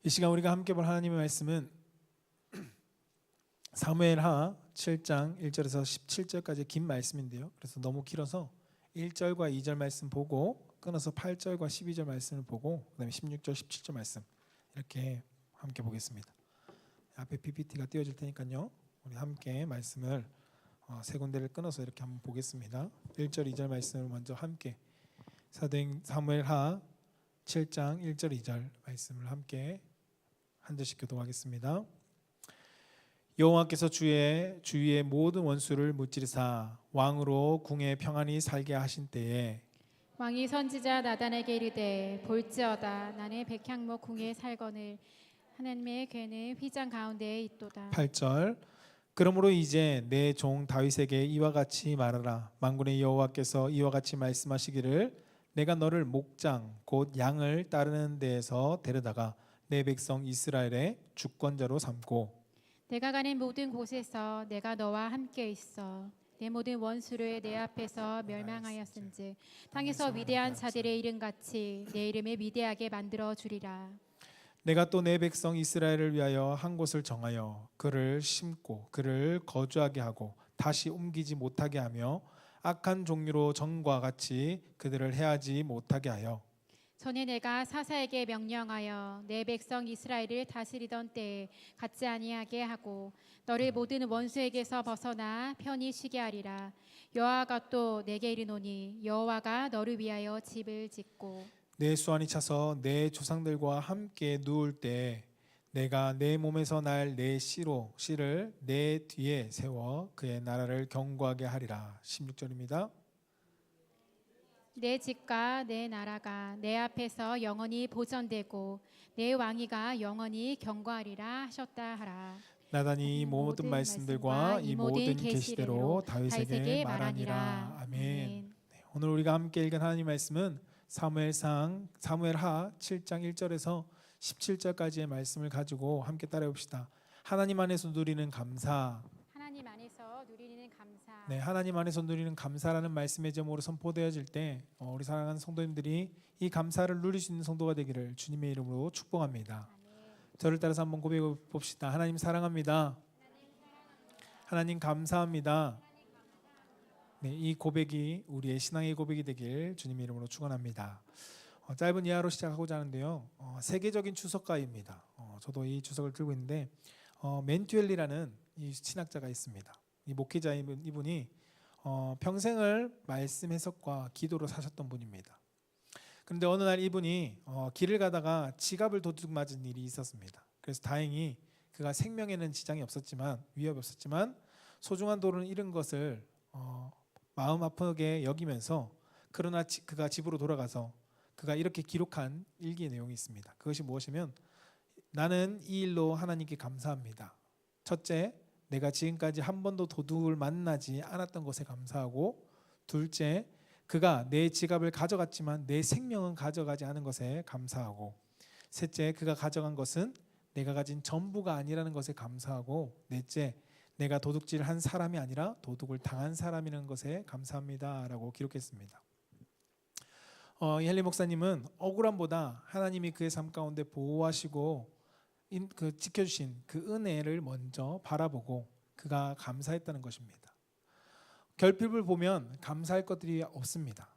이 시간 우리가 함께 볼 하나님의 말씀은 사무엘하 7장 1절에서 17절까지 긴 말씀인데요. 그래서 너무 길어서 1절과 2절 말씀 보고 끊어서 8절과 12절 말씀을 보고 그다음에 16절, 17절 말씀 이렇게 함께 보겠습니다. 앞에 PPT가 띄워질 테니까요. 우리 함께 말씀을 세 군데를 끊어서 이렇게 한번 보겠습니다. 1절, 2절 말씀을 먼저 함께 사도행 사무엘하 7장 1절, 2절 말씀을 함께 한 절씩 교독하겠습니다. 여호와께서 주위의 모든 원수를 무찌르사 왕으로 궁에 평안히 살게 하신 때에 왕이 선지자 나단에게 이르되 볼지어다 나는 백향목 궁에 살거늘 하나님의 궤는 휘장 가운데에 있도다. 8절 그러므로 이제 내 종 다윗에게 이와 같이 말하라. 만군의 여호와께서 이와 같이 말씀하시기를 내가 너를 목장 곧 양을 따르는 데에서 데려다가 내 백성 이스라엘의 주권자로 삼고 내가 가는 모든 곳에서 내가 너와 함께 있어 내 모든 원수를 내 앞에서 멸망하였은즉 땅에서 위대한 자들의 이름같이 내 이름을 위대하게 만들어 주리라. 내가 또 내 백성 이스라엘을 위하여 한 곳을 정하여 그를 심고 그를 거주하게 하고 다시 옮기지 못하게 하며 악한 종류로 전과 같이 그들을 해하지 못하게 하여 전에 내가 사사에게 명령하여 내 백성 이스라엘을 다스리던 때에 같지 아니하게 하고 너를 모든 원수에게서 벗어나 편히 쉬게 하리라. 여호와가 또 내게 이르노니 여호와가 너를 위하여 집을 짓고 내 수완이 차서 내 조상들과 함께 누울 때 내가 내 몸에서 날 내 씨를 내 뒤에 세워 그의 나라를 견고하게 하리라. 16절입니다. 내 집과 내 나라가 내 앞에서 영원히 보존되고 내 왕위가 영원히 견고하리라 하셨다 하라. 나단이 이 모든 말씀들과 이 모든 계시대로 다윗에게 말하니라. 아멘. 네, 오늘 우리가 함께 읽은 하나님 말씀은 사무엘하 7장 1절에서 17절까지의 말씀을 가지고 함께 따라해 봅시다. 하나님 안에서 누리는 감사. 하나님 안에서 누리는 감사. 네, 하나님 안에서 누리는 감사라는 말씀의 제목으로 선포되어질 때 우리 사랑하는 성도님들이 이 감사를 누릴 수 있는 성도가 되기를 주님의 이름으로 축복합니다. 저를 따라서 한번 고백해 봅시다. 하나님 사랑합니다. 하나님 감사합니다. 네, 이 고백이 우리의 신앙의 고백이 되길 주님의 이름으로 축원합니다. 짧은 이하로 시작하고자 하는데요. 세계적인 주석가입니다. 저도 이 주석을 들고 있는데 맨튜엘리라는 이 신학자가 있습니다. 이 목회자 이분이 평생을 말씀 해석과 기도로 사셨던 분입니다. 그런데 어느 날 이분이 길을 가다가 지갑을 도둑 맞은 일이 있었습니다. 그래서 다행히 그가 생명에는 지장이 없었지만 위협이 없었지만 소중한 돈을 잃은 것을 마음 아프게 여기면서 그러나 그가 집으로 돌아가서 그가 이렇게 기록한 일기의 내용이 있습니다. 그것이 무엇이면 나는 이 일로 하나님께 감사합니다. 첫째, 내가 지금까지 한 번도 도둑을 만나지 않았던 것에 감사하고, 둘째, 그가 내 지갑을 가져갔지만 내 생명은 가져가지 않은 것에 감사하고, 셋째, 그가 가져간 것은 내가 가진 전부가 아니라는 것에 감사하고, 넷째, 내가 도둑질을 한 사람이 아니라 도둑을 당한 사람이라는 것에 감사합니다 라고 기록했습니다. 이 헨리 목사님은 억울함보다 하나님이 그의 삶 가운데 보호하시고 지켜주신 그 은혜를 먼저 바라보고 그가 감사했다는 것입니다. 결핍을 보면 감사할 것들이 없습니다.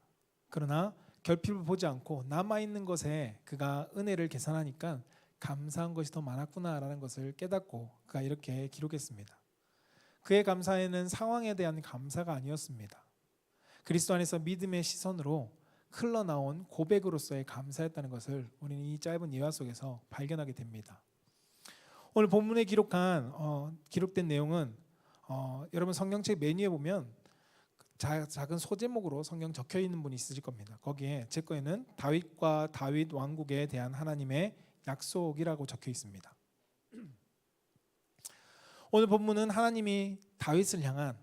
그러나 결핍을 보지 않고 남아있는 것에 그가 은혜를 계산하니까 감사한 것이 더 많았구나라는 것을 깨닫고 그가 이렇게 기록했습니다. 그의 감사에는 상황에 대한 감사가 아니었습니다. 그리스도 안에서 믿음의 시선으로 흘러나온 고백으로서의 감사였다는 것을 우리는 이 짧은 예화 속에서 발견하게 됩니다. 오늘 본문에 기록된 내용은 여러분 성경책 메뉴에 보면 작은 소제목으로 성경 적혀 있는 분이 있으실 겁니다. 거기에 제 거에는 다윗과 다윗 왕국에 대한 하나님의 약속이라고 적혀 있습니다. 오늘 본문은 하나님이 다윗을 향한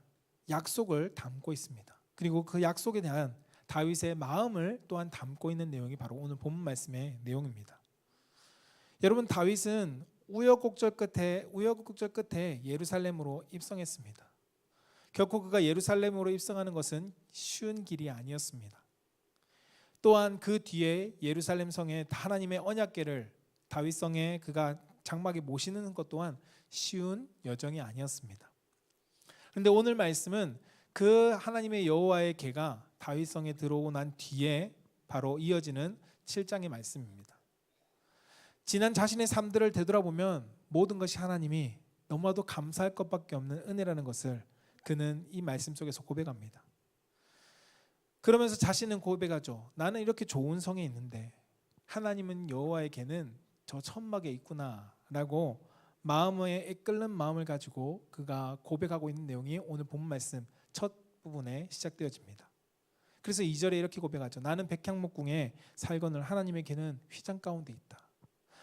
약속을 담고 있습니다. 그리고 그 약속에 대한 다윗의 마음을 또한 담고 있는 내용이 바로 오늘 본문 말씀의 내용입니다. 여러분, 다윗은 우여곡절 끝에 예루살렘으로 입성했습니다. 결코 그가 예루살렘으로 입성하는 것은 쉬운 길이 아니었습니다. 또한 그 뒤에 예루살렘 성에 하나님의 언약궤를 다윗성에 그가 장막에 모시는 것 또한 쉬운 여정이 아니었습니다. 그런데 오늘 말씀은 그 하나님의 여호와의 궤가 다윗성에 들어오고 난 뒤에 바로 이어지는 7장의 말씀입니다. 지난 자신의 삶들을 되돌아보면 모든 것이 하나님이 너무나도 감사할 것밖에 없는 은혜라는 것을 그는 이 말씀 속에서 고백합니다. 그러면서 자신은 고백하죠. 나는 이렇게 좋은 성에 있는데 하나님은 여호와의 궤는 저 천막에 있구나라고 마음에 끓는 마음을 가지고 그가 고백하고 있는 내용이 오늘 본문 말씀 첫 부분에 시작되어집니다. 그래서 2절에 이렇게 고백하죠. 나는 백향목궁에 살거늘 하나님의 궤는 휘장 가운데 있다.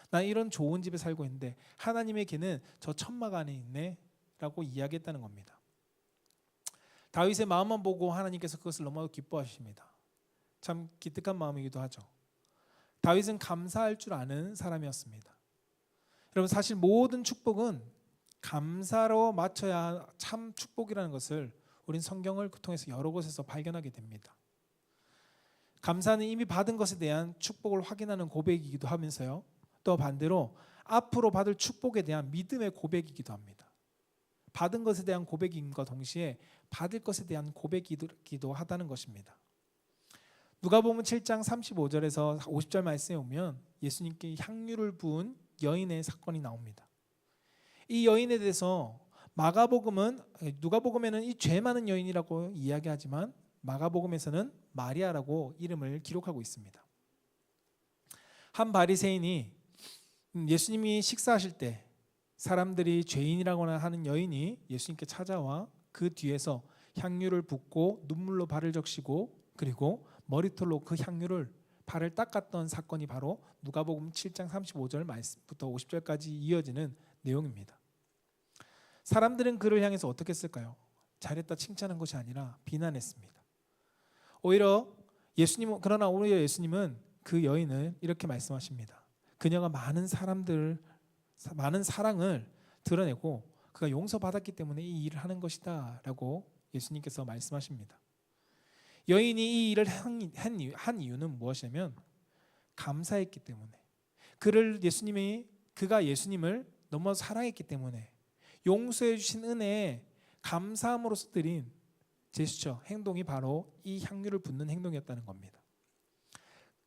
나 이런 좋은 집에 살고 있는데 하나님의 궤는 저 천막 안에 있네 라고 이야기했다는 겁니다. 다윗의 마음만 보고 하나님께서 그것을 너무 기뻐하십니다. 참 기특한 마음이기도 하죠. 다윗은 감사할 줄 아는 사람이었습니다. 여러분 사실 모든 축복은 감사로 맞춰야 참 축복이라는 것을 우린 성경을 통해서 여러 곳에서 발견하게 됩니다. 감사는 이미 받은 것에 대한 축복을 확인하는 고백이기도 하면서요. 또 반대로 앞으로 받을 축복에 대한 믿음의 고백이기도 합니다. 받은 것에 대한 고백임과 동시에 받을 것에 대한 고백이기도 하다는 것입니다. 누가복음 7장 35절에서 50절 말씀에 보면 예수님께 향유를 부은 여인의 사건이 나옵니다. 이 여인에 대해서 누가복음에는 이 죄 많은 여인이라고 이야기하지만 마가복음에서는 마리아라고 이름을 기록하고 있습니다. 한 바리새인이 예수님이 식사하실 때 사람들이 죄인이라고나 하는 여인이 예수님께 찾아와 그 뒤에서 향유를 붓고 눈물로 발을 적시고 그리고 머리털로 그 향유를 발을 닦았던 사건이 바로 누가복음 7장 35절 말씀부터 50절까지 이어지는 내용입니다. 사람들은 그를 향해서 어떻게 했을까요? 잘했다 칭찬한 것이 아니라 비난했습니다. 그러나 오히려 예수님은 그 여인을 이렇게 말씀하십니다. 그녀가 많은 사랑을 드러내고 그가 용서받았기 때문에 이 일을 하는 것이다 라고 예수님께서 말씀하십니다. 여인이 이 일을 한 이유는 무엇이냐면 감사했기 때문에 그가 예수님을 너무 사랑했기 때문에 용서해 주신 은혜에 감사함으로써 드린 제스처, 행동이 바로 이 향유를 붓는 행동이었다는 겁니다.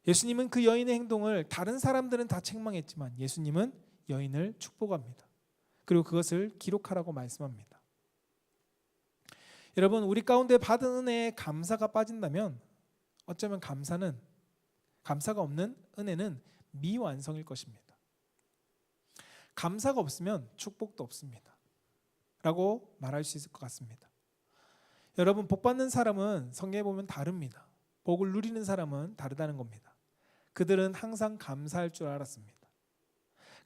예수님은 그 여인의 행동을 다른 사람들은 다 책망했지만 예수님은 여인을 축복합니다. 그리고 그것을 기록하라고 말씀합니다. 여러분 우리 가운데 받은 은혜에 감사가 빠진다면 어쩌면 감사가 없는 은혜는 미완성일 것입니다. 감사가 없으면 축복도 없습니다. 라고 말할 수 있을 것 같습니다. 여러분 복 받는 사람은 성경에 보면 다릅니다. 복을 누리는 사람은 다르다는 겁니다. 그들은 항상 감사할 줄 알았습니다.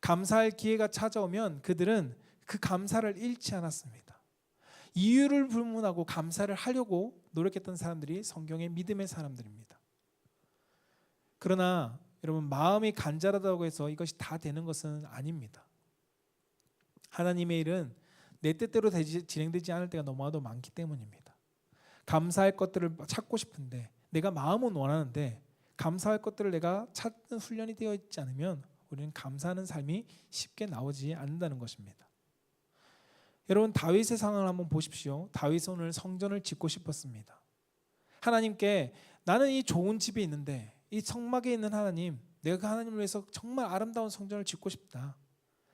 감사할 기회가 찾아오면 그들은 그 감사를 잃지 않았습니다. 이유를 불문하고 감사를 하려고 노력했던 사람들이 성경의 믿음의 사람들입니다. 그러나 여러분 마음이 간절하다고 해서 이것이 다 되는 것은 아닙니다. 하나님의 일은 내 뜻대로 진행되지 않을 때가 너무나도 많기 때문입니다. 감사할 것들을 찾고 싶은데 내가 마음은 원하는데 감사할 것들을 내가 찾는 훈련이 되어 있지 않으면 우리는 감사하는 삶이 쉽게 나오지 않는다는 것입니다. 여러분 다윗의 상황을 한번 보십시오. 다윗은 오늘 성전을 짓고 싶었습니다. 하나님께 나는 이 좋은 집에 있는데 이 성막에 있는 하나님, 내가 그 하나님을 위해서 정말 아름다운 성전을 짓고 싶다.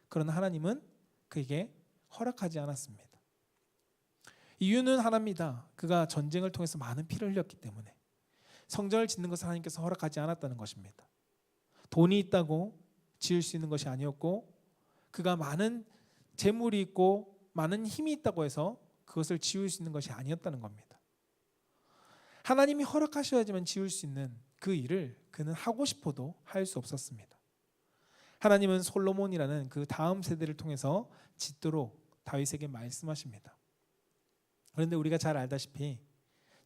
그러나 하나님은 그에게 허락하지 않았습니다. 이유는 하나입니다. 그가 전쟁을 통해서 많은 피를 흘렸기 때문에 성전을 짓는 것을 하나님께서 허락하지 않았다는 것입니다. 돈이 있다고 지을 수 있는 것이 아니었고 그가 많은 재물이 있고 많은 힘이 있다고 해서 그것을 지을 수 있는 것이 아니었다는 겁니다. 하나님이 허락하셔야지만 지을 수 있는 그 일을 그는 하고 싶어도 할 수 없었습니다. 하나님은 솔로몬이라는 그 다음 세대를 통해서 짓도록 다윗에게 말씀하십니다. 그런데 우리가 잘 알다시피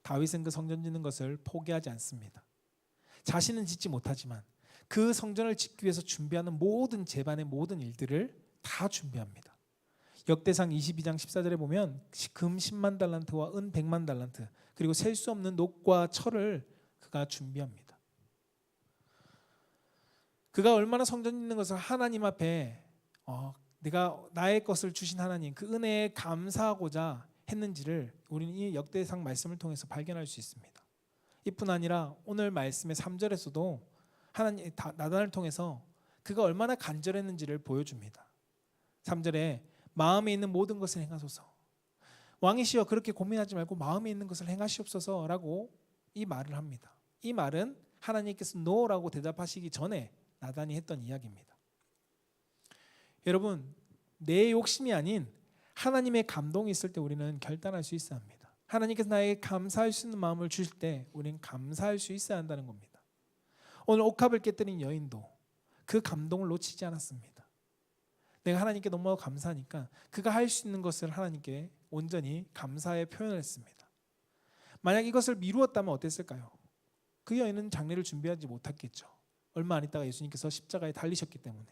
다윗은 그 성전 짓는 것을 포기하지 않습니다. 자신은 짓지 못하지만 그 성전을 짓기 위해서 준비하는 모든 제반의 모든 일들을 다 준비합니다. 역대상 22장 14절에 보면 금 10만 달란트와 은 100만 달란트 그리고 셀 수 없는 녹과 철을 그가 준비합니다. 그가 얼마나 성전 있는 것을 하나님 앞에 내가 나의 것을 주신 하나님 그 은혜에 감사하고자 했는지를 우리는 이 역대상 말씀을 통해서 발견할 수 있습니다. 이뿐 아니라 오늘 말씀의 3절에서도 하나님 나단을 통해서 그가 얼마나 간절했는지를 보여줍니다. 3절에 마음에 있는 모든 것을 행하소서. 왕이시여 그렇게 고민하지 말고 마음에 있는 것을 행하시옵소서라고 이 말을 합니다. 이 말은 하나님께서 노라고 대답하시기 전에 나단이 했던 이야기입니다. 여러분, 내 욕심이 아닌 하나님의 감동이 있을 때 우리는 결단할 수 있어야 합니다. 하나님께서 나에게 감사할 수 있는 마음을 주실 때 우리는 감사할 수 있어야 한다는 겁니다. 오늘 옥합을 깨뜨린 여인도 그 감동을 놓치지 않았습니다. 내가 하나님께 너무 감사하니까 그가 할 수 있는 것을 하나님께 온전히 감사의 표현을 했습니다. 만약 이것을 미루었다면 어땠을까요? 그 여인은 장례를 준비하지 못했겠죠. 얼마 안 있다가 예수님께서 십자가에 달리셨기 때문에.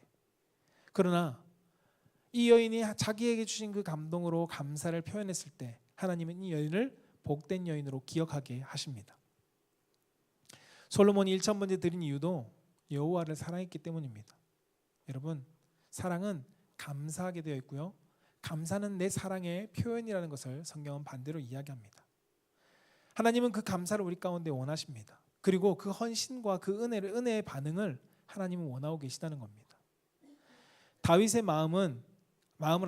그러나 이 여인이 자기에게 주신 그 감동으로 감사를 표현했을 때 하나님은 이 여인을 복된 여인으로 기억하게 하십니다. 솔로몬이 1000번째 드린 이유도 여호와를 사랑했기 때문입니다. 여러분, 사랑은 감사하게 되어 있고요. 감사는 내 사랑의 표현이라는 것을 성경은 반대로 이야기합니다. 하나님은 그 감사를 우리 가운데 원하십니다. 그리고 그 헌신과 그 은혜의 반응을 하나님은 원하고 계시다는 겁니다. 다윗의 마음을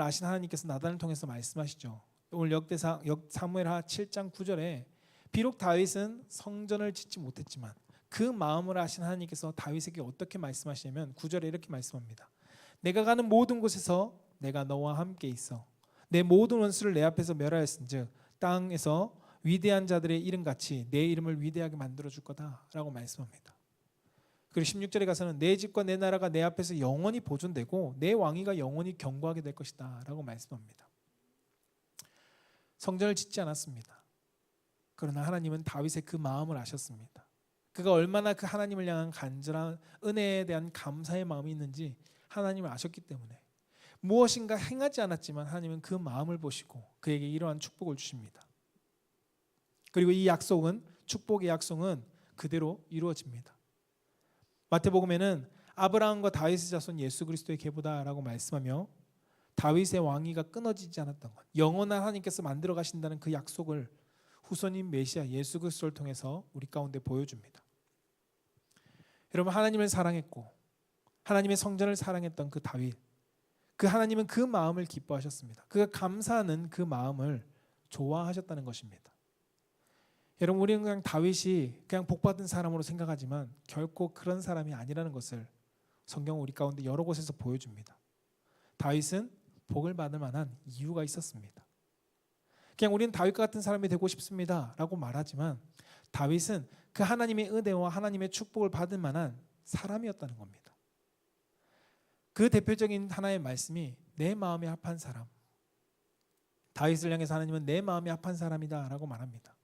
아신 하나님께서 나단을 통해서 말씀하시죠. 오늘 사무엘하 7장 9절에 비록 다윗은 성전을 짓지 못했지만 그 마음을 아신 하나님께서 다윗에게 어떻게 말씀하시냐면 9절에 이렇게 말씀합니다. 내가 가는 모든 곳에서 내가 너와 함께 있어 내 모든 원수를 내 앞에서 멸하였은즉 땅에서 위대한 자들의 이름같이 내 이름을 위대하게 만들어 줄 거다라고 말씀합니다. 그리고 16절에 가서는 내 집과 내 나라가 내 앞에서 영원히 보존되고 내 왕위가 영원히 경고하게 될 것이다 라고 말씀합니다. 성전을 짓지 않았습니다. 그러나 하나님은 다윗의 그 마음을 아셨습니다. 그가 얼마나 그 하나님을 향한 간절한 은혜에 대한 감사의 마음이 있는지 하나님을 아셨기 때문에 무엇인가 행하지 않았지만 하나님은 그 마음을 보시고 그에게 이러한 축복을 주십니다. 그리고 이 약속은 축복의 약속은 그대로 이루어집니다. 마태복음에는 아브라함과 다윗의 자손 예수 그리스도의 계보다라고 말씀하며 다윗의 왕위가 끊어지지 않았던 것, 영원한 하나님께서 만들어 가신다는 그 약속을 후손인 메시아 예수 그리스도를 통해서 우리 가운데 보여줍니다. 여러분, 하나님을 사랑했고 하나님의 성전을 사랑했던 그 다윗, 그 하나님은 그 마음을 기뻐하셨습니다. 그가 감사하는 그 마음을 좋아하셨다는 것입니다. 여러분, 우리는 그냥 다윗이 그냥 복받은 사람으로 생각하지만 결코 그런 사람이 아니라는 것을 성경은 우리 가운데 여러 곳에서 보여줍니다. 다윗은 복을 받을 만한 이유가 있었습니다. 그냥 우리는 다윗과 같은 사람이 되고 싶습니다 라고 말하지만 다윗은 그 하나님의 은혜와 하나님의 축복을 받을 만한 사람이었다는 겁니다. 그 대표적인 하나의 말씀이 내 마음에 합한 사람, 다윗을 향해서 하나님은 내 마음에 합한 사람이다 라고 말합니다.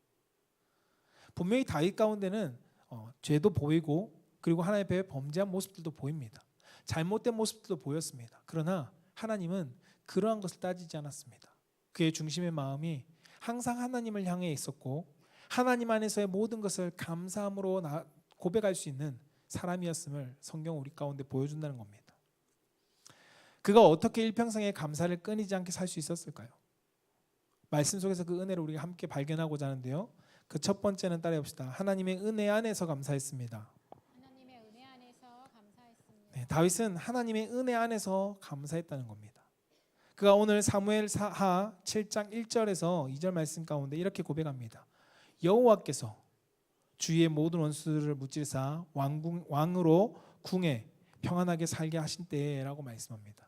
분명히 다윗 가운데는 죄도 보이고 그리고 하나님 앞에 범죄한 모습들도 보입니다. 잘못된 모습들도 보였습니다. 그러나 하나님은 그러한 것을 따지지 않았습니다. 그의 중심의 마음이 항상 하나님을 향해 있었고 하나님 안에서의 모든 것을 감사함으로 고백할 수 있는 사람이었음을 성경은 우리 가운데 보여준다는 겁니다. 그가 어떻게 일평생에 감사를 끊이지 않게 살 수 있었을까요? 말씀 속에서 그 은혜를 우리가 함께 발견하고자 하는데요. 그 첫 번째는 따라해 봅시다. 하나님의 은혜 안에서 감사했습니다. 하나님의 은혜 안에서 감사했습니다. 네, 다윗은 하나님의 은혜 안에서 감사했다는 겁니다. 그가 오늘 사무엘하 7장 1절에서 2절 말씀 가운데 이렇게 고백합니다. 여호와께서 주위의 모든 원수들을 무찔사 왕으로 궁에 평안하게 살게 하신 때라고 말씀합니다.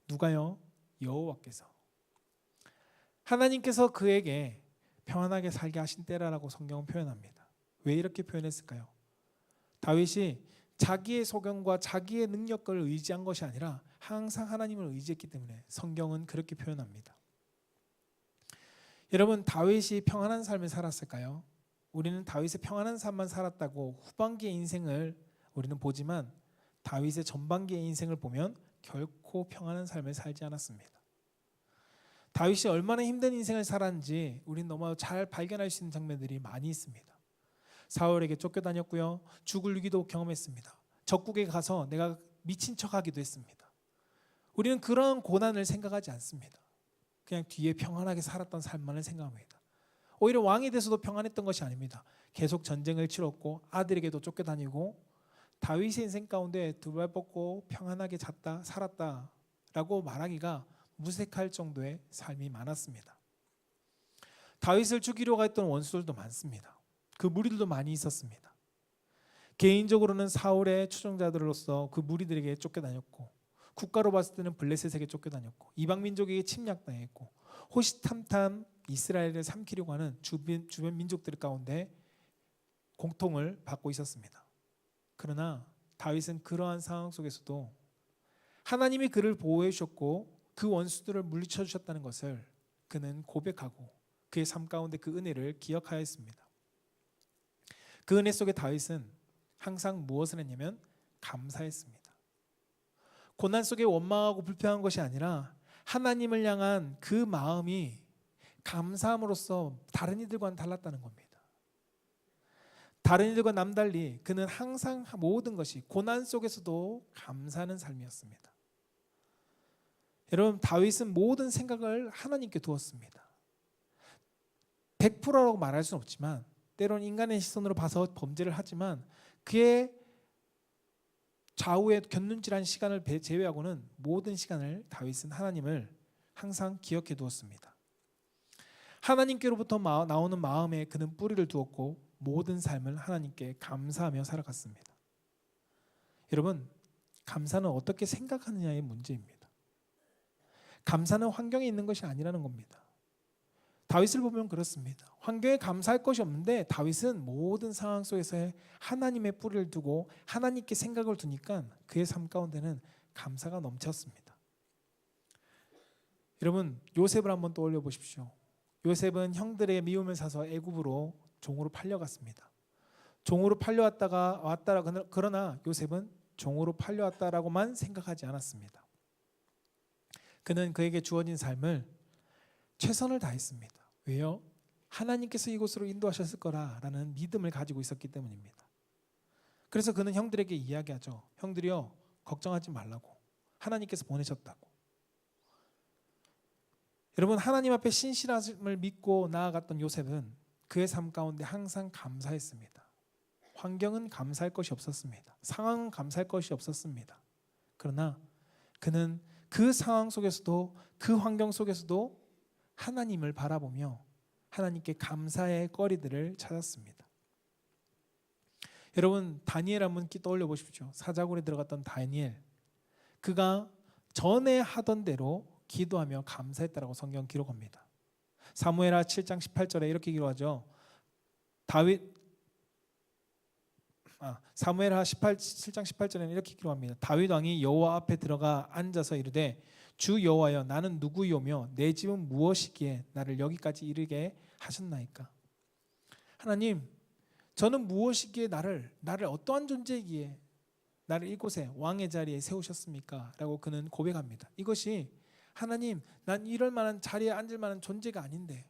누가요? 여호와께서. 하나님께서 그에게 평안하게 살게 하신 때라고 성경은 표현합니다. 왜 이렇게 표현했을까요? 다윗이 자기의 소견과 자기의 능력을 의지한 것이 아니라 항상 하나님을 의지했기 때문에 성경은 그렇게 표현합니다. 여러분, 다윗이 평안한 삶을 살았을까요? 우리는 다윗의 평안한 삶만 살았다고 후반기의 인생을 우리는 보지만 다윗의 전반기의 인생을 보면 결코 평안한 삶을 살지 않았습니다. 다윗이 얼마나 힘든 인생을 살았는지 우리는 너무 잘 발견할 수 있는 장면들이 많이 있습니다. 사울에게 쫓겨다녔고요. 죽을 위기도 경험했습니다. 적국에 가서 내가 미친 척하기도 했습니다. 우리는 그런 고난을 생각하지 않습니다. 그냥 뒤에 평안하게 살았던 삶만을 생각합니다. 오히려 왕이 돼서도 평안했던 것이 아닙니다. 계속 전쟁을 치렀고 아들에게도 쫓겨다니고 다윗의 인생 가운데 두 발 뻗고 평안하게 잤다 살았다라고 말하기가 무색할 정도의 삶이 많았습니다. 다윗을 죽이려고 했던 원수들도 많습니다. 그 무리들도 많이 있었습니다. 개인적으로는 사울의 추종자들로서 그 무리들에게 쫓겨다녔고, 국가로 봤을 때는 블레셋에게 쫓겨다녔고, 이방 민족에게 침략당했고, 호시탐탐 이스라엘을 삼키려고 하는 주변 민족들 가운데 공통을 받고 있었습니다. 그러나 다윗은 그러한 상황 속에서도 하나님이 그를 보호해 주셨고 그 원수들을 물리쳐 주셨다는 것을 그는 고백하고 그의 삶 가운데 그 은혜를 기억하였습니다. 그 은혜 속에 다윗은 항상 무엇을 했냐면 감사했습니다. 고난 속에 원망하고 불평한 것이 아니라 하나님을 향한 그 마음이 감사함으로써 다른 이들과는 달랐다는 겁니다. 다른 이들과 남달리 그는 항상 모든 것이 고난 속에서도 감사하는 삶이었습니다. 여러분, 다윗은 모든 생각을 하나님께 두었습니다. 100%라고 말할 수는 없지만 때로는 인간의 시선으로 봐서 범죄를 하지만 그의 좌우에 곁눈질한 시간을 제외하고는 모든 시간을 다윗은 하나님을 항상 기억해 두었습니다. 하나님께로부터 나오는 마음에 그는 뿌리를 두었고 모든 삶을 하나님께 감사하며 살아갔습니다. 여러분, 감사는 어떻게 생각하느냐의 문제입니다. 감사는 환경에 있는 것이 아니라는 겁니다. 다윗을 보면 그렇습니다. 환경에 감사할 것이 없는데 다윗은 모든 상황 속에서 하나님의 뿌리를 두고 하나님께 생각을 두니까 그의 삶 가운데는 감사가 넘쳤습니다. 여러분, 요셉을 한번 떠올려 보십시오. 요셉은 형들의 미움을 사서 애굽으로 종으로 팔려갔습니다. 종으로 팔려왔다가 그러나 요셉은 종으로 팔려왔다라고만 생각하지 않았습니다. 그는 그에게 주어진 삶을 최선을 다했습니다. 왜요? 하나님께서 이곳으로 인도하셨을 거라라는 믿음을 가지고 있었기 때문입니다. 그래서 그는 형들에게 이야기하죠. 형들이요, 걱정하지 말라고. 하나님께서 보내셨다고. 여러분, 하나님 앞에 신실함을 믿고 나아갔던 요셉은 그의 삶 가운데 항상 감사했습니다. 환경은 감사할 것이 없었습니다. 상황은 감사할 것이 없었습니다. 그러나 그는 그 상황 속에서도 그 환경 속에서도 하나님을 바라보며 하나님께 감사의 거리들을 찾았습니다. 여러분, 다니엘 한번 떠올려 보십시오. 사자굴에 들어갔던 다니엘, 그가 전에 하던 대로 기도하며 감사했다라고 성경 기록합니다. 사무엘하 7장 18절에 이렇게 기록하죠. 사무엘하 7장 18절에는 이렇게 기록합니다. 다윗 왕이 여호와 앞에 들어가 앉아서 이르되 주 여호와여, 나는 누구이오며 내 집은 무엇이기에 나를 여기까지 이르게 하셨나이까. 하나님, 저는 무엇이기에 나를 어떠한 존재이기에 나를 이곳에 왕의 자리에 세우셨습니까? 라고 그는 고백합니다. 이것이 하나님, 난 이럴 만한 자리에 앉을 만한 존재가 아닌데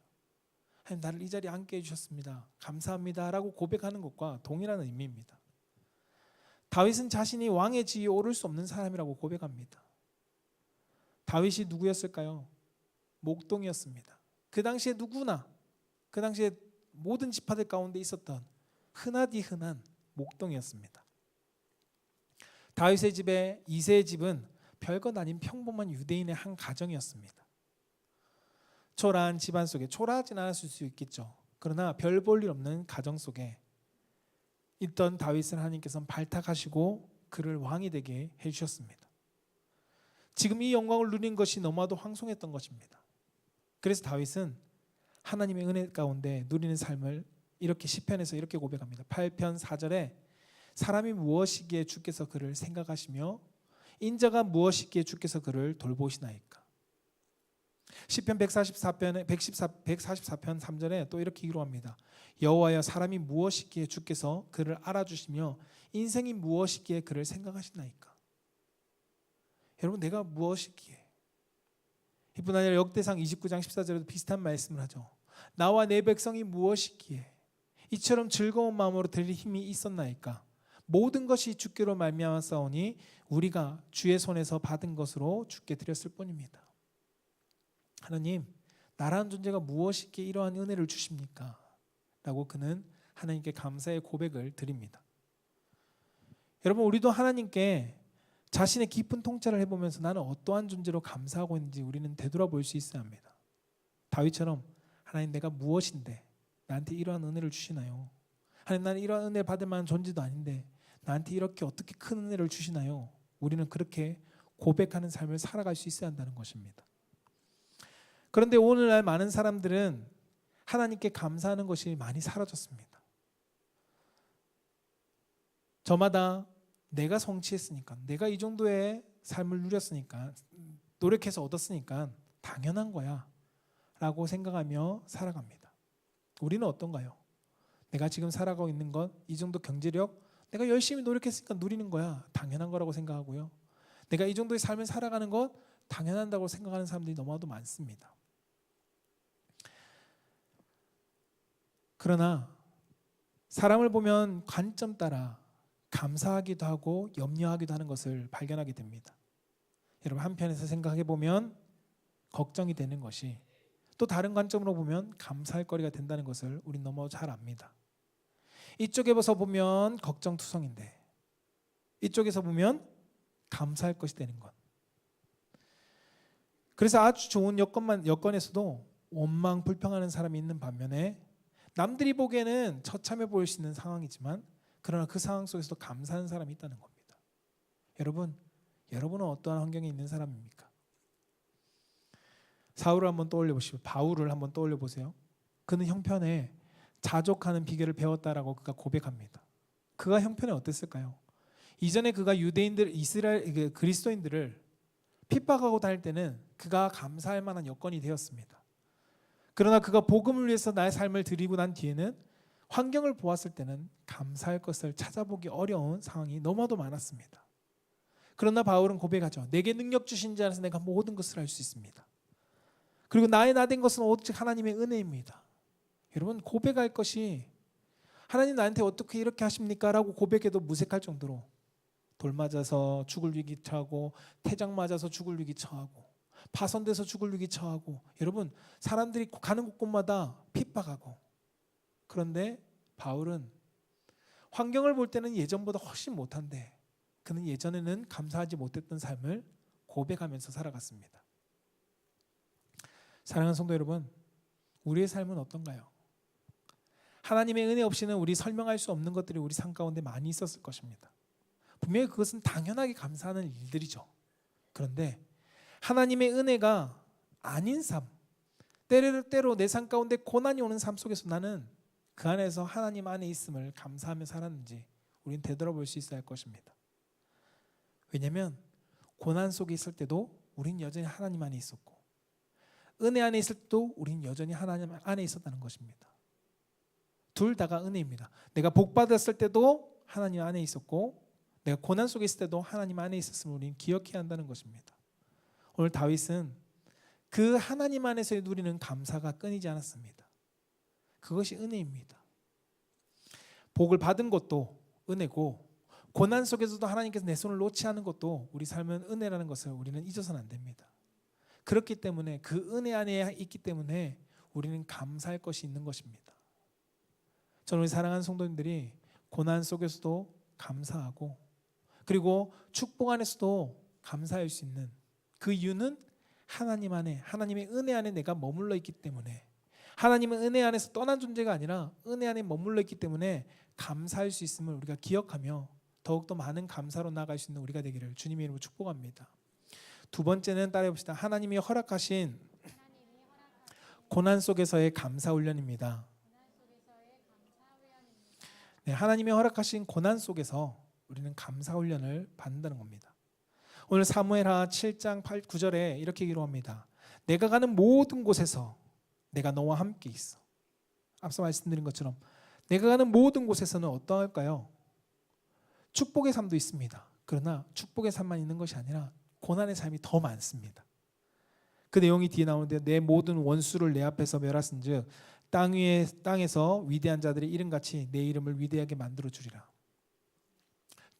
하나님, 나를 이 자리에 앉게 해주셨습니다. 감사합니다 라고 고백하는 것과 동일한 의미입니다. 다윗은 자신이 왕의 지위에 오를 수 없는 사람이라고 고백합니다. 다윗이 누구였을까요? 목동이었습니다. 그 당시에 누구나, 그 당시에 모든 지파들 가운데 있었던 흔하디 흔한 목동이었습니다. 다윗의 집에 이새의 집은 별것 아닌 평범한 유대인의 한 가정이었습니다. 초라한 집안 속에, 초라하진 않았을 수 있겠죠. 그러나 별 볼 일 없는 가정 속에 있던 다윗을 하나님께서는 발탁하시고 그를 왕이 되게 해주셨습니다. 지금 이 영광을 누린 것이 너무나도 황송했던 것입니다. 그래서 다윗은 하나님의 은혜 가운데 누리는 삶을 이렇게 시편에서 이렇게 고백합니다. 8편 4절에 사람이 무엇이기에 주께서 그를 생각하시며 인자가 무엇이기에 주께서 그를 돌보시나이까. 시편 144편 3절에 또 이렇게 기록합니다. 여호와여, 사람이 무엇이기에 주께서 그를 알아주시며 인생이 무엇이기에 그를 생각하시나이까. 여러분, 내가 무엇이기에. 이뿐 아니라 역대상 29장 14절에도 비슷한 말씀을 하죠. 나와 내 백성이 무엇이기에 이처럼 즐거운 마음으로 드릴 힘이 있었나이까. 모든 것이 주께로 말미암아 싸우니 우리가 주의 손에서 받은 것으로 주께 드렸을 뿐입니다. 하나님, 나라는 존재가 무엇이기에 이러한 은혜를 주십니까? 라고 그는 하나님께 감사의 고백을 드립니다. 여러분, 우리도 하나님께 자신의 깊은 통찰을 해보면서 나는 어떠한 존재로 감사하고 있는지 우리는 되돌아볼 수 있어야 합니다. 다윗처럼 하나님, 내가 무엇인데 나한테 이러한 은혜를 주시나요? 하나님, 나는 이러한 은혜를 받을 만한 존재도 아닌데 나한테 이렇게 어떻게 큰 은혜를 주시나요? 우리는 그렇게 고백하는 삶을 살아갈 수 있어야 한다는 것입니다. 그런데 오늘날 많은 사람들은 하나님께 감사하는 것이 많이 사라졌습니다. 저마다 내가 성취했으니까, 내가 이 정도의 삶을 누렸으니까, 노력해서 얻었으니까 당연한 거야 라고 생각하며 살아갑니다. 우리는 어떤가요? 내가 지금 살아가고 있는 것, 이 정도 경제력, 내가 열심히 노력했으니까 누리는 거야, 당연한 거라고 생각하고요. 내가 이 정도의 삶을 살아가는 것 당연하다고 생각하는 사람들이 너무나도 많습니다. 그러나 사람을 보면 관점 따라 감사하기도 하고 염려하기도 하는 것을 발견하게 됩니다. 여러분, 한편에서 생각해 보면 걱정이 되는 것이 또 다른 관점으로 보면 감사할 거리가 된다는 것을 우린 너무 잘 압니다. 이쪽에서 보면 걱정투성인데 이쪽에서 보면 감사할 것이 되는 것. 그래서 아주 좋은 여건에서도 원망 불평하는 사람이 있는 반면에 남들이 보기에는 처참해 보일 수 있는 상황이지만 그러나 그 상황 속에서도 감사하는 사람이 있다는 겁니다. 여러분은 어떠한 환경에 있는 사람입니까? 사울을 한번 떠올려 보시고 바울을 한번 떠올려 보세요. 그는 형편에 자족하는 비결을 배웠다라고 그가 고백합니다. 그가 형편에 어땠을까요? 이전에 그가 이스라엘 그리스도인들을 핍박하고 다닐 때는 그가 감사할 만한 여건이 되었습니다. 그러나 그가 복음을 위해서 나의 삶을 드리고 난 뒤에는 환경을 보았을 때는 감사할 것을 찾아보기 어려운 상황이 너무나도 많았습니다. 그러나 바울은 고백하죠. 내게 능력 주신 자 안에서 내가 모든 것을 할 수 있습니다. 그리고 나의 나된 것은 오직 하나님의 은혜입니다. 여러분, 고백할 것이 하나님 나한테 어떻게 이렇게 하십니까? 라고 고백해도 무색할 정도로 돌 맞아서 죽을 위기 처하고 태장 맞아서 죽을 위기 처하고 파손돼서 죽을 위기 처하고 여러분, 사람들이 가는 곳곳마다 핍박하고 그런데 바울은 환경을 볼 때는 예전보다 훨씬 못한데 그는 예전에는 감사하지 못했던 삶을 고백하면서 살아갔습니다. 사랑하는 성도 여러분, 우리의 삶은 어떤가요? 하나님의 은혜 없이는 우리 설명할 수 없는 것들이 우리 삶 가운데 많이 있었을 것입니다. 분명히 그것은 당연하게 감사하는 일들이죠. 그런데 하나님의 은혜가 아닌 삶, 때로 내 삶 가운데 고난이 오는 삶 속에서 나는 그 안에서 하나님 안에 있음을 감사하며 살았는지 우리는 되돌아볼 수 있어야 할 것입니다. 왜냐하면 고난 속에 있을 때도 우린 여전히 하나님 안에 있었고 은혜 안에 있을 때도 우린 여전히 하나님 안에 있었다는 것입니다. 둘 다가 은혜입니다. 내가 복 받았을 때도 하나님 안에 있었고 내가 고난 속에 있을 때도 하나님 안에 있었음을 우리는 기억해야 한다는 것입니다. 오늘 다윗은 그 하나님 안에서 누리는 감사가 끊이지 않았습니다. 그것이 은혜입니다. 복을 받은 것도 은혜고 고난 속에서도 하나님께서 내 손을 놓지 않은 것도 우리 삶은 은혜라는 것을 우리는 잊어서는 안 됩니다. 그렇기 때문에 그 은혜 안에 있기 때문에 우리는 감사할 것이 있는 것입니다. 저는 우리 사랑하는 성도님들이 고난 속에서도 감사하고 그리고 축복 안에서도 감사할 수 있는 그 이유는 하나님 안에 하나님의 은혜 안에 내가 머물러 있기 때문에 하나님은 은혜 안에서 떠난 존재가 아니라 은혜 안에 머물러 있기 때문에 감사할 수 있음을 우리가 기억하며 더욱더 많은 감사로 나아갈 수 있는 우리가 되기를 주님의 이름으로 축복합니다. 두 번째는 따라해 봅시다. 하나님이 허락하신 고난 속에서의 감사 훈련입니다. 네, 하나님이 허락하신 고난 속에서 우리는 감사 훈련을 받는다는 겁니다. 오늘 사무엘하 7장 9절에 이렇게 기록합니다. 내가 가는 모든 곳에서 내가 너와 함께 있어. 앞서 말씀드린 것처럼 내가 가는 모든 곳에서는 어떠할까요? 축복의 삶도 있습니다. 그러나 축복의 삶만 있는 것이 아니라 고난의 삶이 더 많습니다. 그 내용이 뒤에 나오는데 내 모든 원수를 내 앞에서 멸하신즉 땅에서 위대한 자들의 이름같이 내 이름을 위대하게 만들어 주리라.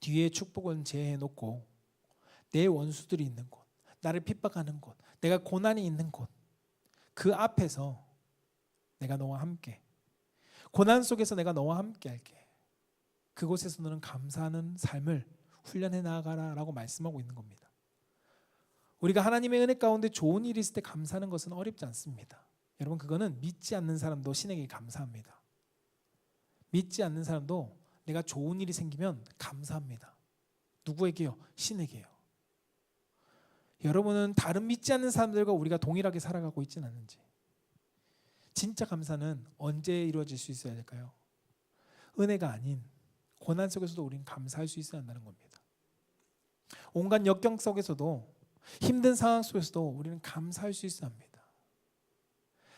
뒤에 축복은 제해 놓고 내 원수들이 있는 곳, 나를 핍박하는 곳, 내가 고난이 있는 곳, 그 앞에서 내가 너와 함께, 고난 속에서 내가 너와 함께 할게. 그곳에서 너는 감사하는 삶을 훈련해 나아가라 라고 말씀하고 있는 겁니다. 우리가 하나님의 은혜 가운데 좋은 일이 있을 때 감사하는 것은 어렵지 않습니다. 여러분, 그거는 믿지 않는 사람도 신에게 감사합니다. 믿지 않는 사람도 내가 좋은 일이 생기면 감사합니다. 누구에게요? 신에게요. 여러분은 다른 믿지 않는 사람들과 우리가 동일하게 살아가고 있지는 않은지, 진짜 감사는 언제 이루어질 수 있어야 될까요? 은혜가 아닌 고난 속에서도 우리는 감사할 수 있어야 한다는 겁니다. 온갖 역경 속에서도, 힘든 상황 속에서도 우리는 감사할 수 있어야 합니다.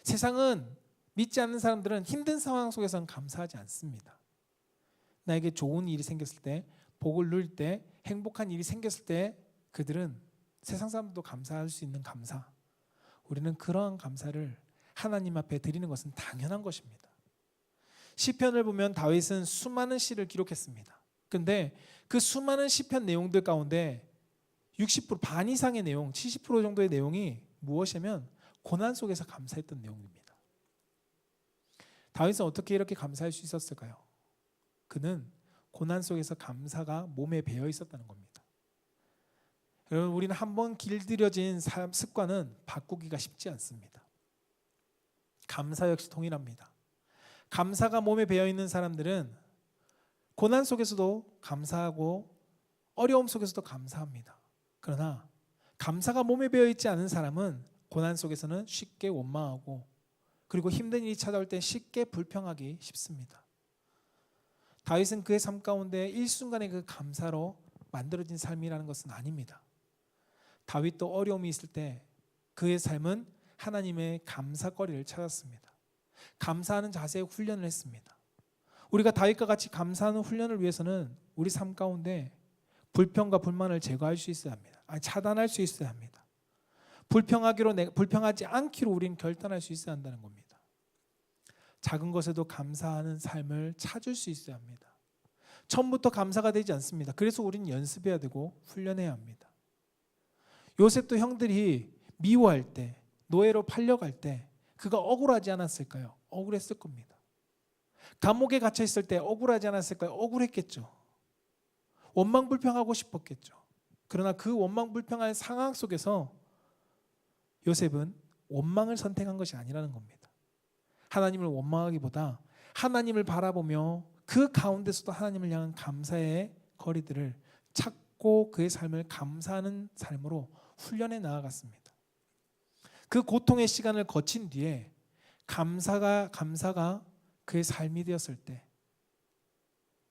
세상은, 믿지 않는 사람들은 힘든 상황 속에서는 감사하지 않습니다. 나에게 좋은 일이 생겼을 때, 복을 누릴 때, 행복한 일이 생겼을 때 그들은 세상 사람들도 감사할 수 있는 감사, 우리는 그러한 감사를 하나님 앞에 드리는 것은 당연한 것입니다. 시편을 보면 다윗은 수많은 시를 기록했습니다. 그런데 그 수많은 시편 내용들 가운데 60% 반 이상의 내용, 70% 정도의 내용이 무엇이냐면 고난 속에서 감사했던 내용입니다. 다윗은 어떻게 이렇게 감사할 수 있었을까요? 그는 고난 속에서 감사가 몸에 배어 있었다는 겁니다. 여러분, 우리는 한번 길들여진 습관은 바꾸기가 쉽지 않습니다. 감사 역시 동일합니다. 감사가 몸에 배어 있는 사람들은 고난 속에서도 감사하고 어려움 속에서도 감사합니다. 그러나 감사가 몸에 배어 있지 않은 사람은 고난 속에서는 쉽게 원망하고, 그리고 힘든 일이 찾아올 때 쉽게 불평하기 쉽습니다. 다윗은 그의 삶 가운데 일순간의 그 감사로 만들어진 삶이라는 것은 아닙니다. 다윗도 어려움이 있을 때 그의 삶은 하나님의 감사거리를 찾았습니다. 감사하는 자세의 훈련을 했습니다. 우리가 다윗과 같이 감사하는 훈련을 위해서는 우리 삶 가운데 불평과 불만을 제거할 수 있어야 합니다. 차단할 수 있어야 합니다. 불평하지 않기로 우리는 결단할 수 있어야 한다는 겁니다. 작은 것에도 감사하는 삶을 찾을 수 있어야 합니다. 처음부터 감사가 되지 않습니다. 그래서 우리는 연습해야 되고 훈련해야 합니다. 요셉도 형들이 미워할 때, 노예로 팔려갈 때 그가 억울하지 않았을까요? 억울했을 겁니다. 감옥에 갇혀 있을 때 억울하지 않았을까요? 억울했겠죠. 원망불평하고 싶었겠죠. 그러나 그 원망불평할 상황 속에서 요셉은 원망을 선택한 것이 아니라는 겁니다. 하나님을 원망하기보다 하나님을 바라보며 그 가운데서도 하나님을 향한 감사의 거리들을 찾고 그의 삶을 감사하는 삶으로 훈련해 나아갔습니다. 그 고통의 시간을 거친 뒤에 감사가 그의 삶이 되었을 때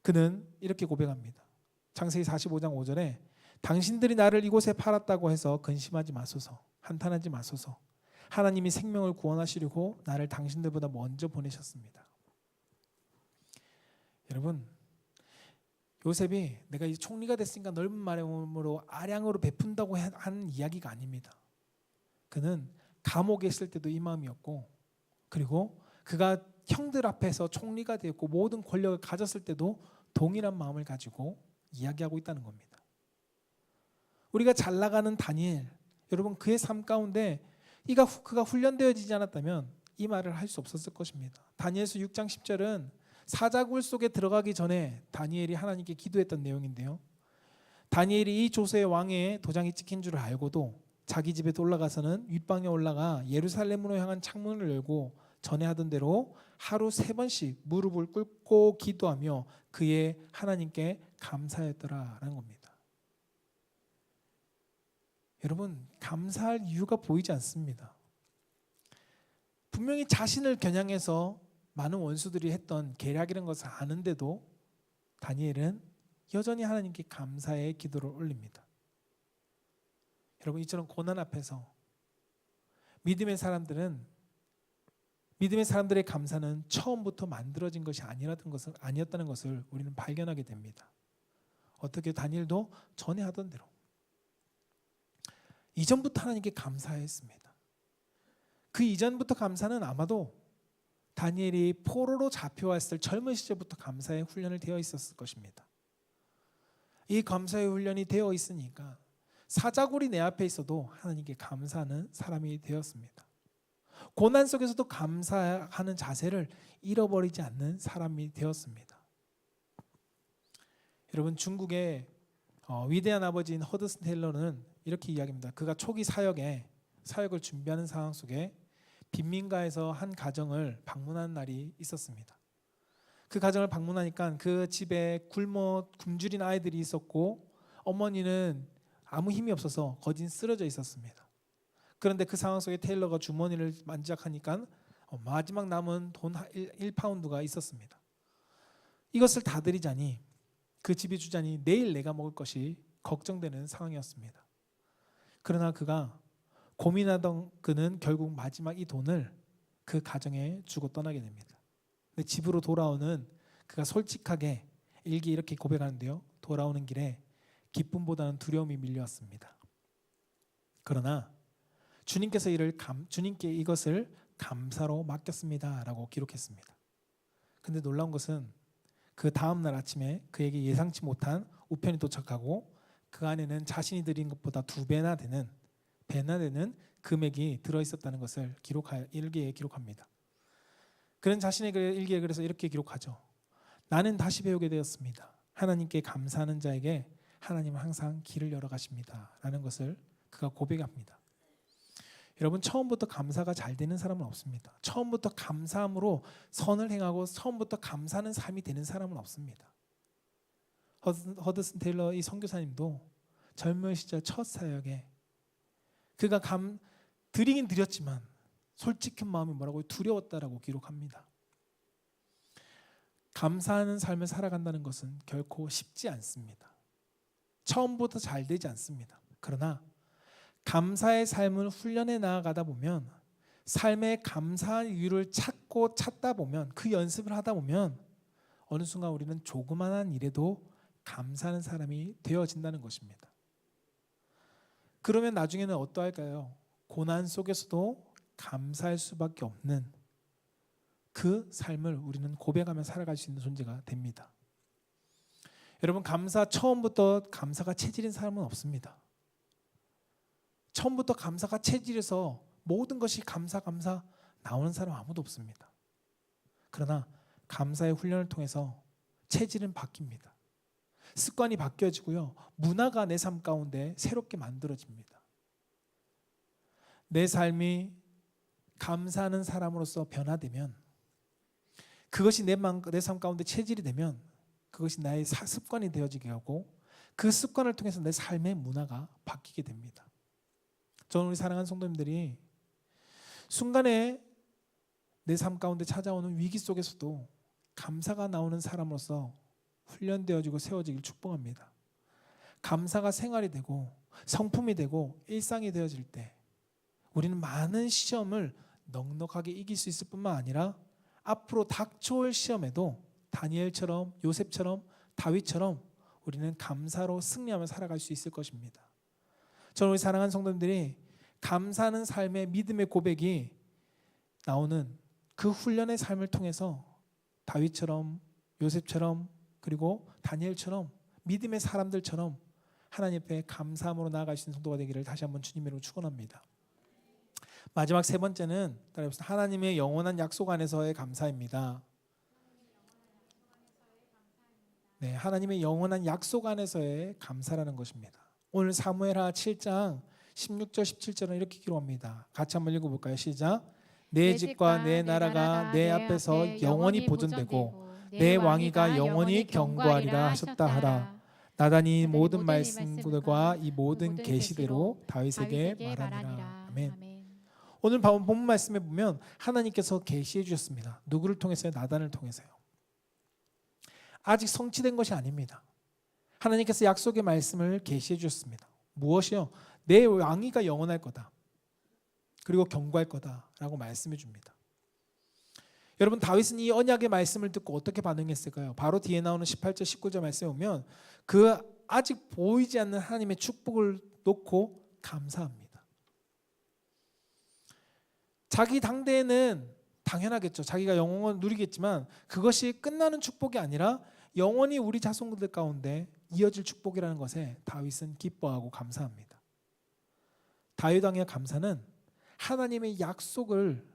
그는 이렇게 고백합니다. 창세기 45장 5절에 당신들이 나를 이곳에 팔았다고 해서 근심하지 마소서, 한탄하지 마소서. 하나님이 생명을 구원하시려고 나를 당신들보다 먼저 보내셨습니다. 여러분, 요셉이 내가 이 총리가 됐으니까 넓은 마음으로 아량으로 베푼다고 한 이야기가 아닙니다. 그는 감옥에 있을 때도 이 마음이었고, 그리고 그가 형들 앞에서 총리가 되었고 모든 권력을 가졌을 때도 동일한 마음을 가지고 이야기하고 있다는 겁니다. 우리가 잘 나가는 다니엘, 여러분 그의 삶 가운데 그가 훈련되어지지 않았다면 이 말을 할 수 없었을 것입니다. 다니엘서 6장 10절은 사자굴 속에 들어가기 전에 다니엘이 하나님께 기도했던 내용인데요. 다니엘이 이 조세의 왕의 도장이 찍힌 줄 알고도 자기 집에 올라가서는 윗방에 올라가 예루살렘으로 향한 창문을 열고 전에 하던 대로 하루 3번씩 무릎을 꿇고 기도하며 그의 하나님께 감사했더라라는 겁니다. 여러분, 감사할 이유가 보이지 않습니다. 분명히 자신을 겨냥해서 많은 원수들이 했던 계략이라는 것을 아는데도 다니엘은 여전히 하나님께 감사의 기도를 올립니다. 여러분, 이처럼 고난 앞에서 믿음의 사람들의 감사는 처음부터 만들어진 것이 아니었다는 것을 우리는 발견하게 됩니다. 어떻게 다니엘도 전에 하던 대로 이전부터 하나님께 감사했습니다. 그 이전부터 감사는 아마도 다니엘이 포로로 잡혀왔을 젊은 시절부터 감사의 훈련을 되어 있었을 것입니다. 이 감사의 훈련이 되어 있으니까 사자굴이 내 앞에 있어도 하나님께 감사하는 사람이 되었습니다. 고난 속에서도 감사하는 자세를 잃어버리지 않는 사람이 되었습니다. 여러분, 중국의 위대한 아버지인 허드슨 테일러는 이렇게 이야기합니다. 그가 초기 사역을 준비하는 상황 속에 빈민가에서 한 가정을 방문하는 날이 있었습니다. 그 가정을 방문하니까 그 집에 굶주린 아이들이 있었고 어머니는 아무 힘이 없어서 거진 쓰러져 있었습니다. 그런데 그 상황 속에 테일러가 주머니를 만지작하니까 마지막 남은 돈 1파운드가 있었습니다. 이것을 다 드리자니 그 집이 주자니 내일 내가 먹을 것이 걱정되는 상황이었습니다. 그러나 그가 고민하던 그는 결국 마지막 이 돈을 그 가정에 주고 떠나게 됩니다. 근데 집으로 돌아오는 그가 솔직하게 일기 이렇게 고백하는데요. 돌아오는 길에 기쁨보다는 두려움이 밀려왔습니다. 그러나 주님께 이것을 감사로 맡겼습니다라고 기록했습니다. 근데 놀라운 것은 그 다음 날 아침에 그에게 예상치 못한 우편이 도착하고 그 안에는 자신이 드린 것보다 2배나 되는 금액이 들어있었다는 것을 일기에 기록합니다. 그는 자신의 일기에 그래서 이렇게 기록하죠. 나는 다시 배우게 되었습니다. 하나님께 감사하는 자에게 하나님은 항상 길을 열어가십니다 라는 것을 그가 고백합니다. 여러분, 처음부터 감사가 잘 되는 사람은 없습니다. 처음부터 감사함으로 선을 행하고 처음부터 감사하는 삶이 되는 사람은 없습니다. 허드슨 테일러 이 선교사님도 젊은 시절 첫 사역에 그가 드리긴 드렸지만 솔직한 마음이 뭐라고 두려웠다라고 기록합니다. 감사하는 삶을 살아간다는 것은 결코 쉽지 않습니다. 처음부터 잘 되지 않습니다. 그러나 감사의 삶을 훈련해 나아가다 보면 삶의 감사한 이유를 찾다 보면 그 연습을 하다 보면 어느 순간 우리는 조그만한 일에도 감사하는 사람이 되어진다는 것입니다. 그러면 나중에는 어떠할까요? 고난 속에서도 감사할 수밖에 없는 그 삶을 우리는 고백하며 살아갈 수 있는 존재가 됩니다. 여러분, 처음부터 감사가 체질인 사람은 없습니다. 처음부터 감사가 체질에서 모든 것이 감사 나오는 사람 아무도 없습니다. 그러나 감사의 훈련을 통해서 체질은 바뀝니다. 습관이 바뀌어지고요. 문화가 내 삶 가운데 새롭게 만들어집니다. 내 삶이 감사하는 사람으로서 변화되면 그것이 내 삶 가운데 체질이 되면 그것이 나의 습관이 되어지게 하고 그 습관을 통해서 내 삶의 문화가 바뀌게 됩니다. 저는 우리 사랑하는 성도님들이 순간에 내 삶 가운데 찾아오는 위기 속에서도 감사가 나오는 사람으로서 훈련되어지고 세워지길 축복합니다. 감사가 생활이 되고 성품이 되고 일상이 되어질 때 우리는 많은 시험을 넉넉하게 이길 수 있을 뿐만 아니라 앞으로 닥쳐올 시험에도 다니엘처럼 요셉처럼 다윗처럼 우리는 감사로 승리하며 살아갈 수 있을 것입니다. 저는 우리 사랑하는 성도님들이 감사하는 삶의 믿음의 고백이 나오는 그 훈련의 삶을 통해서 다윗처럼 요셉처럼 그리고 다니엘처럼 믿음의 사람들처럼 하나님 앞에 감사함으로 나아갈 수 있는 성도가 되기를 다시 한번 주님의 이름으로 축원합니다. 마지막 세 번째는 따라해보세요. 하나님의 영원한 약속 안에서의 감사입니다. 네, 하나님의 영원한 약속 안에서의 감사라는 것입니다. 오늘 사무엘하 7장 16절 17절은 이렇게 기록합니다. 같이 한번 읽어볼까요? 시작. 내 집과 내 나라가 내 앞에서 영원히 보존되고 내 왕위가 영원히 경고하리라 하셨다 하라. 나단이 모든 말씀들과 이 모든 계시대로 다윗에게 말하니라. 아멘. 오늘 본문 말씀에 보면 하나님께서 계시해 주셨습니다. 누구를 통해서요? 나단을 통해서요. 아직 성취된 것이 아닙니다. 하나님께서 약속의 말씀을 계시해 주셨습니다. 무엇이요? 내 왕위가 영원할 거다. 그리고 경고할 거다라고 말씀해 줍니다. 여러분, 다윗은 이 언약의 말씀을 듣고 어떻게 반응했을까요? 바로 뒤에 나오는 18절 19절 말씀에 보면 그 아직 보이지 않는 하나님의 축복을 놓고 감사합니다. 자기 당대에는 당연하겠죠. 자기가 영원을 누리겠지만 그것이 끝나는 축복이 아니라 영원히 우리 자손들 가운데 이어질 축복이라는 것에 다윗은 기뻐하고 감사합니다. 다윗 왕의 감사는 하나님의 약속을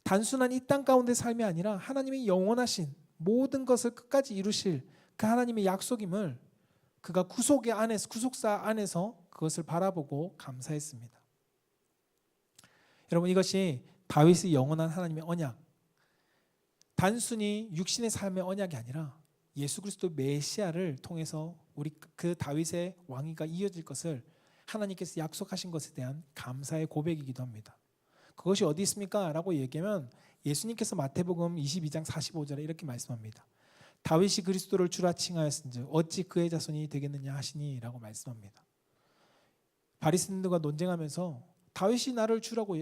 단순한 이 땅 가운데 삶이 아니라 하나님의 영원하신 모든 것을 끝까지 이루실 그 하나님의 약속임을 그가 구속사 안에서 그것을 바라보고 감사했습니다. 여러분, 이것이 다윗의 영원한 하나님의 언약, 단순히 육신의 삶의 언약이 아니라 예수 그리스도 메시아를 통해서 우리 그 다윗의 왕위가 이어질 것을 하나님께서 약속하신 것에 대한 감사의 고백이기도 합니다. 그것이 어디 있습니까? 라고 얘기하면 예수님께서 마태복음 22장 45절에 이렇게 말씀합니다. 다윗이 그리스도를 주라 칭하였은즉 어찌 그의 자손이 되겠느냐 하시니 라고 말씀합니다. 바리새인들과 논쟁하면서 다윗이 나를 주라고,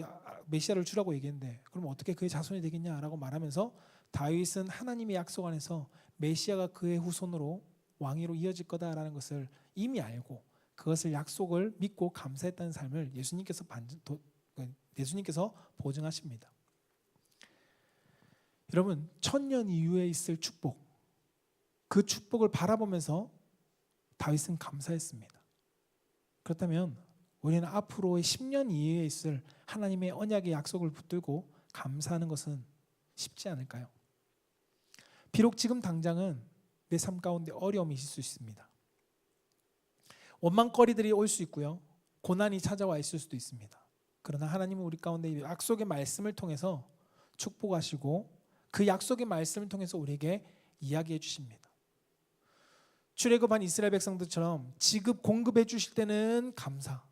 메시아를 주라고 얘기했는데 그럼 어떻게 그의 자손이 되겠냐라고 말하면서 다윗은 하나님의 약속 안에서 메시아가 그의 후손으로 왕위로 이어질 거다라는 것을 이미 알고 그것을 약속을 믿고 감사했다는 삶을 예수님께서 보증하십니다. 여러분, 1000년 이후에 있을 축복, 그 축복을 바라보면서 다윗은 감사했습니다. 그렇다면 우리는 앞으로의 10년 이후에 있을 하나님의 언약의 약속을 붙들고 감사하는 것은 쉽지 않을까요? 비록 지금 당장은 내 삶 가운데 어려움이 있을 수 있습니다. 원망거리들이 올 수 있고요. 고난이 찾아와 있을 수도 있습니다. 그러나 하나님은 우리 가운데 약속의 말씀을 통해서 축복하시고 그 약속의 말씀을 통해서 우리에게 이야기해 주십니다. 출애굽한 이스라엘 백성들처럼 지급 공급해 주실 때는 감사,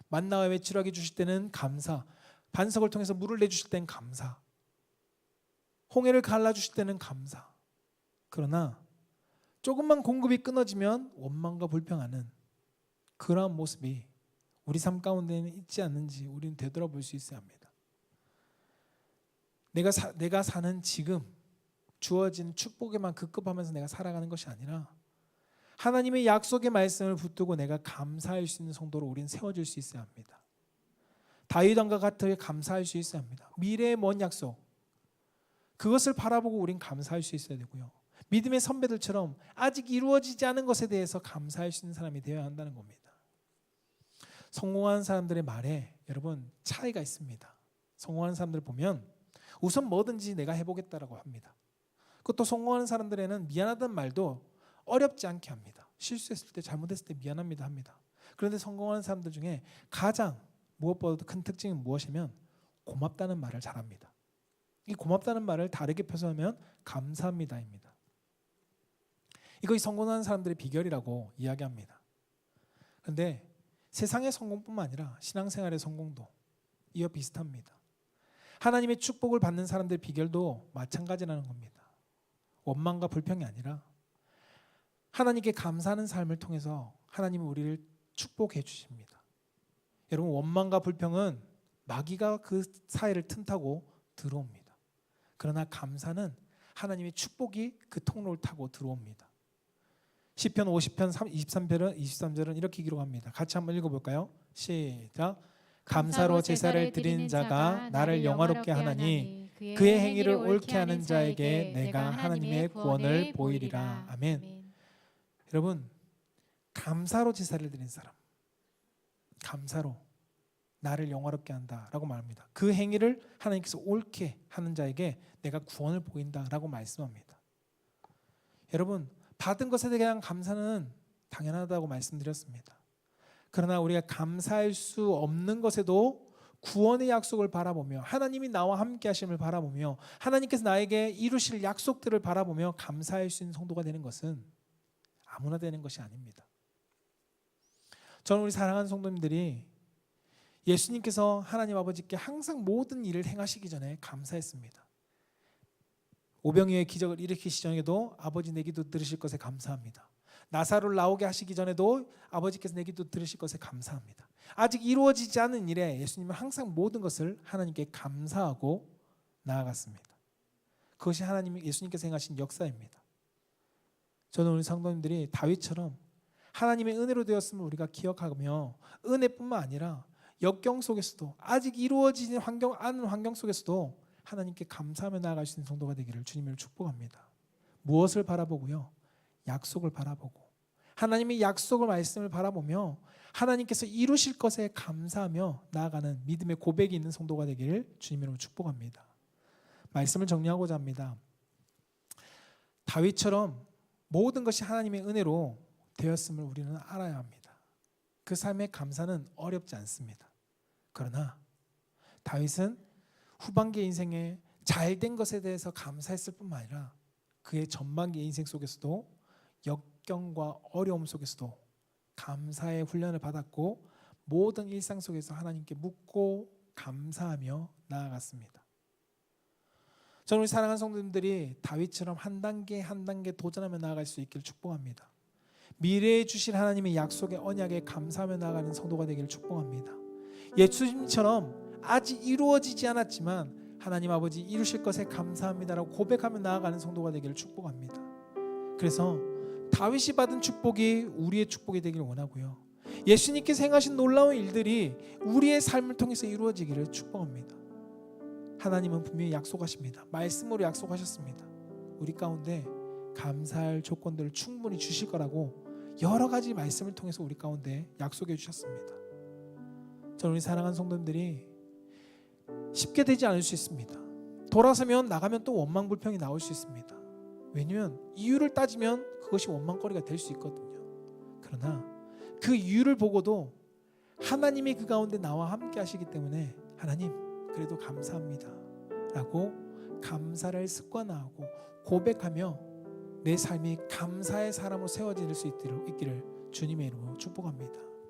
만나와 외출하게 주실 때는 감사, 반석을 통해서 물을 내주실 때는 감사, 홍해를 갈라주실 때는 감사. 그러나 조금만 공급이 끊어지면 원망과 불평하는 그러한 모습이 우리 삶 가운데는 있지 않는지 우리는 되돌아볼 수 있어야 합니다. 내가 사는 지금 주어진 축복에만 급급하면서 내가 살아가는 것이 아니라 하나님의 약속의 말씀을 붙들고 내가 감사할 수 있는 성도로 우리는 세워질 수 있어야 합니다. 다윗 왕과 같이 감사할 수 있어야 합니다. 미래의 먼 약속, 그것을 바라보고 우린 감사할 수 있어야 되고요. 믿음의 선배들처럼 아직 이루어지지 않은 것에 대해서 감사할 수 있는 사람이 되어야 한다는 겁니다. 성공한 사람들의 말에 여러분 차이가 있습니다. 성공하는 사람들 보면 우선 뭐든지 내가 해보겠다라고 합니다. 그것도 성공하는 사람들에는 미안하다는 말도 어렵지 않게 합니다. 실수했을 때, 잘못했을 때 미안합니다 합니다. 그런데 성공하는 사람들 중에 가장 무엇보다도 큰 특징은 무엇이면 고맙다는 말을 잘합니다. 이 고맙다는 말을 다르게 표현하면 감사합니다입니다. 이것이 성공하는 사람들의 비결이라고 이야기합니다. 그런데 세상의 성공뿐만 아니라 신앙생활의 성공도 이와 비슷합니다. 하나님의 축복을 받는 사람들의 비결도 마찬가지라는 겁니다. 원망과 불평이 아니라 하나님께 감사하는 삶을 통해서 하나님은 우리를 축복해 주십니다. 여러분, 원망과 불평은 마귀가 그 사이를 틈타고 들어옵니다. 그러나 감사는 하나님의 축복이 그 통로를 타고 들어옵니다. 시편 50편 23절은 이렇게 기록합니다. 같이 한번 읽어볼까요? 시작. 감사로 제사를 드리는 자가 나를 영화롭게 하나니 그의 행위를 옳게 하는 자에게 내가 하나님의 구원을 보이리라. 아멘. 여러분, 감사로 제사를 드린 사람, 감사로 나를 영화롭게 한다라고 말합니다. 그 행위를 하나님께서 옳게 하는 자에게 내가 구원을 보인다라고 말씀합니다. 여러분, 받은 것에 대한 감사는 당연하다고 말씀드렸습니다. 그러나 우리가 감사할 수 없는 것에도 구원의 약속을 바라보며 하나님이 나와 함께 하심을 바라보며 하나님께서 나에게 이루실 약속들을 바라보며 감사할 수 있는 성도가 되는 것은 아무나 되는 것이 아닙니다. 저는 우리 사랑하는 성도님들이 예수님께서 하나님 아버지께 항상 모든 일을 행하시기 전에 감사했습니다. 오병이어의 기적을 일으키시기 전에도 아버지 내 기도 들으실 것에 감사합니다. 나사로를 나오게 하시기 전에도 아버지께서 내 기도 들으실 것에 감사합니다. 아직 이루어지지 않은 일에 예수님은 항상 모든 것을 하나님께 감사하고 나아갔습니다. 그것이 예수님께서 행하신 역사입니다. 저는 우리 성도님들이 다윗처럼 하나님의 은혜로 되었음을 우리가 기억하며 은혜뿐만 아니라 역경 속에서도 아직 이루어지지 않은 환경 속에서도 하나님께 감사하며 나아갈 수 있는 성도가 되기를 주님을 축복합니다. 무엇을 바라보고요? 약속을 바라보고 하나님의 약속을 말씀을 바라보며 하나님께서 이루실 것에 감사하며 나아가는 믿음의 고백이 있는 성도가 되기를 주님으로 축복합니다. 말씀을 정리하고자 합니다. 다윗처럼 모든 것이 하나님의 은혜로 되었음을 우리는 알아야 합니다. 그 삶의 감사는 어렵지 않습니다. 그러나 다윗은 후반기 인생에 잘된 것에 대해서 감사했을 뿐만 아니라 그의 전반기 인생 속에서도 역경과 어려움 속에서도 감사의 훈련을 받았고 모든 일상 속에서 하나님께 묻고 감사하며 나아갔습니다. 저는 우리 사랑하는 성도님들이 다윗처럼 한 단계 한 단계 도전하며 나아갈 수 있기를 축복합니다. 미래에 주실 하나님의 약속의 언약에 감사하며 나아가는 성도가 되기를 축복합니다. 예수님처럼 아직 이루어지지 않았지만 하나님 아버지 이루실 것에 감사합니다라고 고백하며 나아가는 성도가 되기를 축복합니다. 그래서 다윗이 받은 축복이 우리의 축복이 되기를 원하고요. 예수님께서 행하신 놀라운 일들이 우리의 삶을 통해서 이루어지기를 축복합니다. 하나님은 분명히 약속하십니다. 말씀으로 약속하셨습니다. 우리 가운데 감사할 조건들을 충분히 주실 거라고 여러 가지 말씀을 통해서 우리 가운데 약속해 주셨습니다. 저는 우리 사랑하는 성도님들이 쉽게 되지 않을 수 있습니다. 돌아서면 나가면 또 원망불평이 나올 수 있습니다. 왜냐하면 이유를 따지면 그것이 원망거리가 될 수 있거든요. 그러나 그 이유를 보고도 하나님이 그 가운데 나와 함께 하시기 때문에 하나님 그래도 감사합니다 라고 감사를 습관화하고 고백하며 내 삶이 감사의 사람으로 세워질 수 있기를 주님의 이름으로 축복합니다.